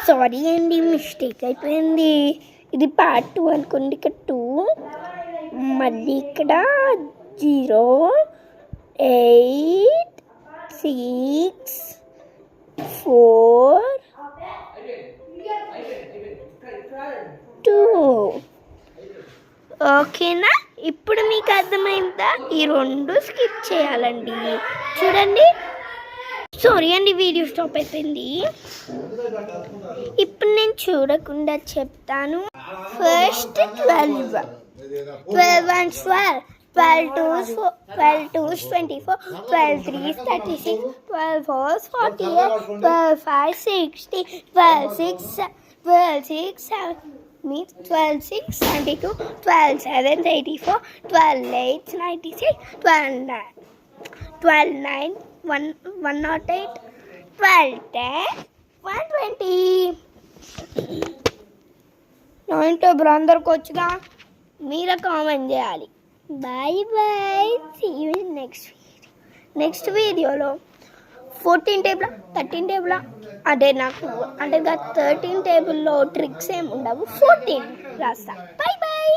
Sorry అండి, mistake అయిపోయింది. ఇది పార్ట్ 2 అనుకోండి. ఇక్కడ 2 మళ్ళీ ఇక్కడ 0 8 6 4 2. ఓకేనా? ఇప్పుడు మీకు అర్థమైందా? ఈ 2 స్కిప్ చేయాలండి. చూడండి. సారీ అండి, వీడియో స్టాప్ అయిపోయింది. ఇప్పుడు నేను చూడకుండా చెప్తాను. First 12 1 12 12 2 24 12 3 36 12 4 48 12 5 60 12 6 12 6 means 12 6 72 12 7 84 12 8 96 12 9 12 9 108 12 10 120. నైన్ టేబుల్ అందరికి వచ్చుగా, మీరే కామెంట్ చేయాలి. Bye bye, see you next వీడియోలో. 14 టేబుల్ 13 టేబుల్ అదే నాకు అంటే 13 టేబుల్లో ట్రిక్స్ ఏమి ఉండవు. 14 రాస్తా. Bye bye.